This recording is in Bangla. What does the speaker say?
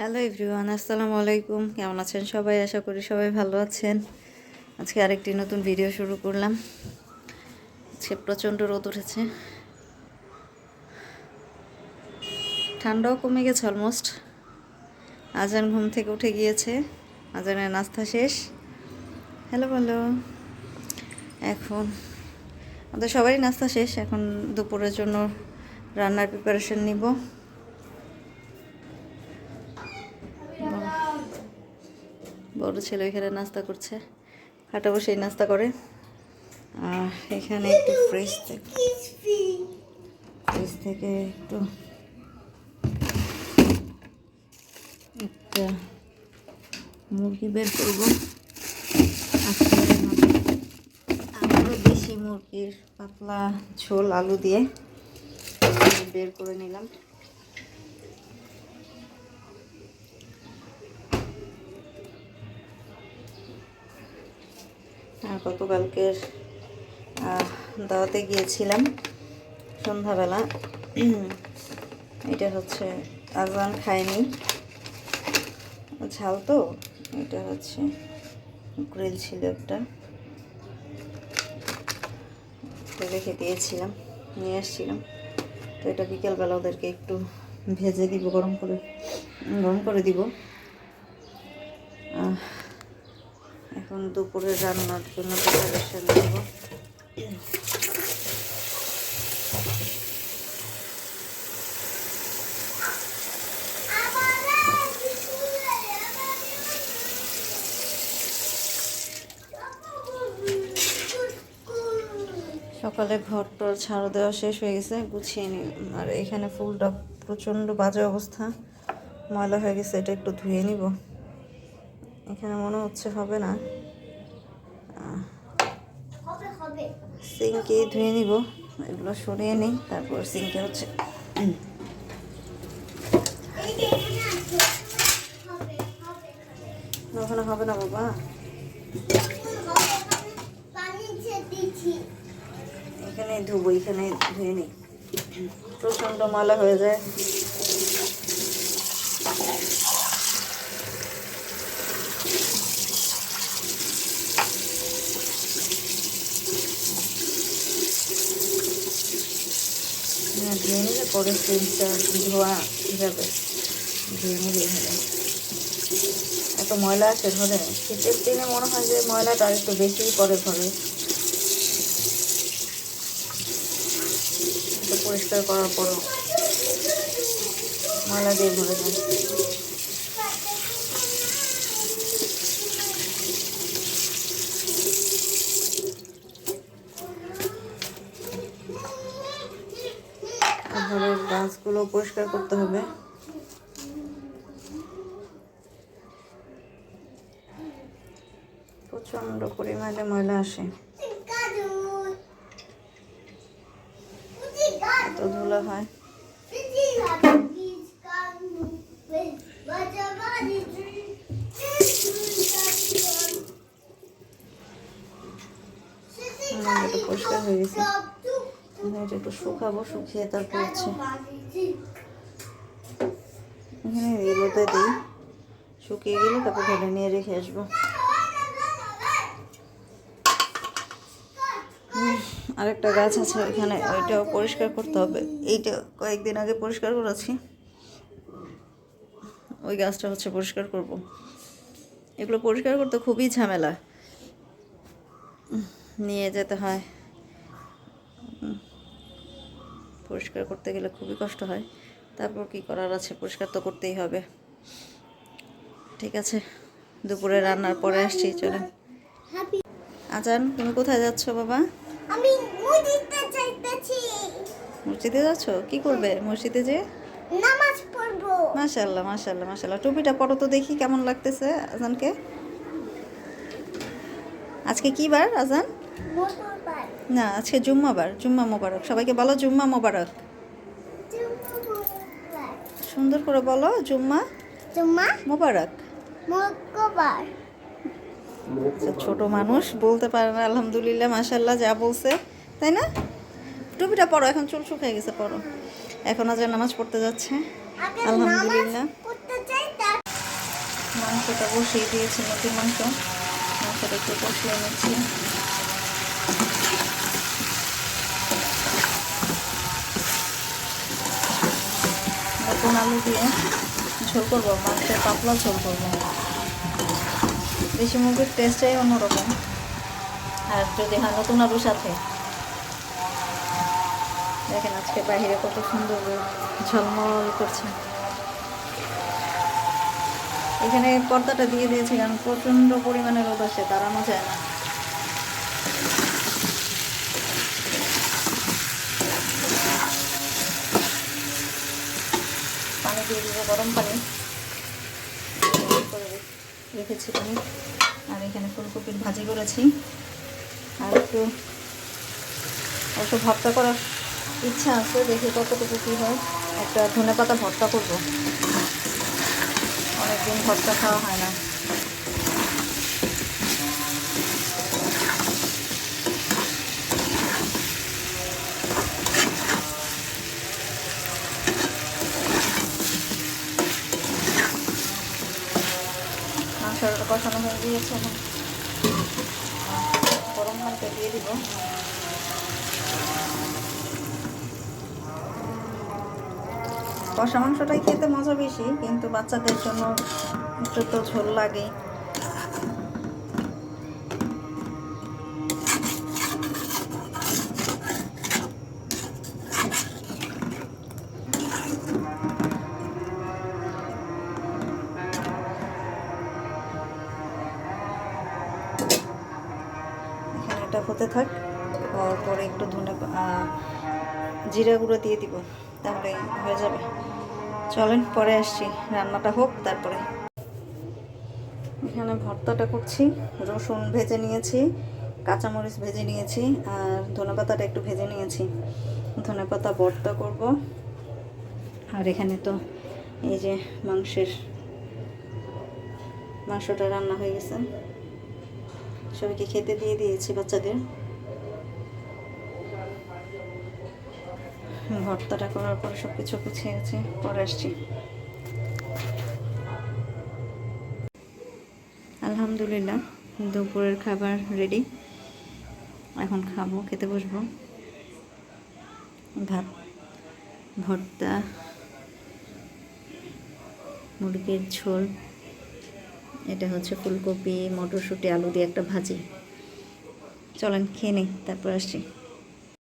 হ্যালো এভরিওয়ান, আসসালামু আলাইকুম। কেমন আছেন সবাই? আশা করি সবাই ভালো আছেন। আজকে আরেকটি নতুন ভিডিও শুরু করলাম। আজকে প্রচণ্ড রোদ উঠেছে, ঠান্ডাও কমে গেছে অলমোস্ট। আজান ঘুম থেকে উঠে গিয়েছে, আজানের নাস্তা শেষ। হ্যালো বলো। এখন আমাদের সবারই নাস্তা শেষ, এখন দুপুরের জন্য রান্নার প্রিপারেশন নিব। বড় ছেলে ওইখানে নাস্তা করছে, খাটা বসেই নাস্তা করে। আর এখানে একটু ফ্রিজ থেকে একটু একটা মুরগি বের করবো। আবারও দেশি মুরগির পাতলা ঝোল আলু দিয়ে বের করে নিলাম। আর গতকালকের দাওয়াতে গিয়েছিলাম সন্ধ্যাবেলা। এটা হচ্ছে আজান খায়নি, ঝাল তো। এটা হচ্ছে গ্রিল ছিল, একটা রেখে দিয়েছিলাম, নিয়ে আসছিলাম। তো এটা বিকেলবেলা ওদেরকে একটু ভেজে দিব, গরম করে দিব। এখন দুপুরে রান্নার জন্য প্রিপারেশন দেব। সকালে ঘরটার ঝাড়ু দেওয়া শেষ হয়ে গেছে, গুছিয়ে নিই। আর এখানে ফুলটা প্রচণ্ড বাজে অবস্থা, ময়লা হয়ে গেছে, এটা একটু ধুয়ে নিব। এখানে মনে হচ্ছে হবে না, সিঙ্কে ধুয়ে নিব। এগুলো সরিয়ে নিই, তারপর সিঙ্কে হচ্ছে ওখানে হবে না বাবা, এখানে ধুবো, এখানে ধুয়ে নিই। প্রচণ্ড ময়লা হয়ে যায়। ধুয়ে নিলে পরে সিঙ্কটা ধোয়া যাবে, ধুয়ে নিলেই হবে। এত ময়লা আছে ঘরে, শীতের দিনে মনে হয় যে ময়লাটা আর একটু বেশিই পড়ে ঘরে। পরিষ্কার করার পরও ময়লা দিয়ে ভরে যায়। ঘরের গাছগুলো পরিষ্কার করতে হবে। প্রচন্ড পরিমাণে ময়লা আসে, এত ধুলা হয়। একটু পরিষ্কার হয়ে গেছে, এটা একটু শুকাবো, শুকিয়ে তারপর হচ্ছে এখানে রোদে দিই, শুকিয়ে গেলে তারপর ঘরে নিয়ে রেখে আসবো। আরেকটা গাছ আছে ওইখানে, ওইটাও পরিষ্কার করতে হবে। এইটা কয়েকদিন আগে পরিষ্কার করেছি, ওই গাছটা হচ্ছে পরিষ্কার করব। এগুলো পরিষ্কার করতে খুবই ঝামেলা, নিয়ে যেতে হয়, পরিষ্কার করতে গেলে খুবই কষ্ট হয়। তারপর কি করার আছে, পরিষ্কার তো করতেই হবে। ঠিক আছে, দুপুরে রান্নার পরে আসছি, চলে। আজান, তুমি কোথায় যাচ্ছ বাবা? আমি মসজিদে যাইতেছি। মসজিদে যাচ্ছ? কি করবে মসজিদে যে? নামাজ পড়বো। মাশাআল্লাহ মাশাআল্লাহ মাশাআল্লাহ। টুপিটা পরো তো দেখি কেমন লাগতেছে আজানকে। আজকে কি বার আজান? মঙ্গলবার। না, আজকে জুম্মাবার। জুম্মা মোবারক, সবাইকে বলো জুম্মা মোবারক। সুন্দর করে বলো, জুম্মা মোবারক। মঙ্গলবার। ছোট মানুষ বলতে পারে না আলহামদুলিল্লাহ মাশাআল্লাহ যা বলছে, তাই না? টুপিটা পরো, এখন চুল শুকিয়ে গেছে, পরো। এখন আজ নামাজ পড়তে যাচ্ছে, আলহামদুলিল্লাহ। মাংসটা বসিয়ে দিয়েছি, মুরগির মাংসটা একটু কষিয়ে নিচ্ছি। নতুন আলু দিয়ে ঝোল করবো, মাংসের পাতলা ঝোল করবো। দেশি মুরগির টেস্টটাই অন্যরকম। আর যদি হয় নতুন আলুর সাথে, দেখেন আজকে বাইরে কত সুন্দর ঝলমল করছে। এখানে পর্দাটা দিয়ে দিয়েছি কারণ প্রচণ্ড পরিমাণে রোদ আসে, দাঁড়ানো যায় না। পানি দিয়ে দিব, গরম পানি করে রেখেছি পানি। আর এখানে ফুলকপির ভাজি করেছি। আর একটু অবশ্য ভর্তা করার ইচ্ছা আছে, দেখি কতটুকু কী হয়। একটা ধনেপাতা ভর্তা করবো, অনেকদিন ভর্তা খাওয়া হয় না। মাংসটা কষানো হয়ে গিয়েছে, এখন গরম পানিটা দিয়ে দিব। কষা মাংসটাই খেতে মজা বেশি, কিন্তু বাচ্চাদের জন্য একটু তো ঝোল লাগে। এখানে এটা হতে থাক, পরে একটু জিরা গুঁড়ো দিয়ে দিব, তাহলে হয়ে যাবে। চলেন পরে আসছি, রান্নাটা হোক তারপরে। এখানে ভর্তাটা করছি, রসুন ভেজে নিয়েছি, কাঁচামরিচ ভেজে নিয়েছি, আর ধনেপাতাটা একটু ভেজে নিয়েছি। ধনেপাতা ভর্তা করব। আর এখানে তো এই যে মাংসটা রান্না হয়ে গেছে, সবাইকে খেতে দিয়ে দিয়েছি বাচ্চাদের। ভর্তাটা করার পর সব কিছু গুছিয়ে গেছে, পরে আসছি। আলহামদুলিল্লাহ, দুপুরের খাবার রেডি, এখন খাবো, খেতে বসবো। ভাত, ভর্তা, মুরগির ঝোল, এটা হচ্ছে ফুলকপি, মটরশুঁটি, আলু দিয়ে একটা ভাজি। চলেন খেয়ে নেই, তারপর আসছি।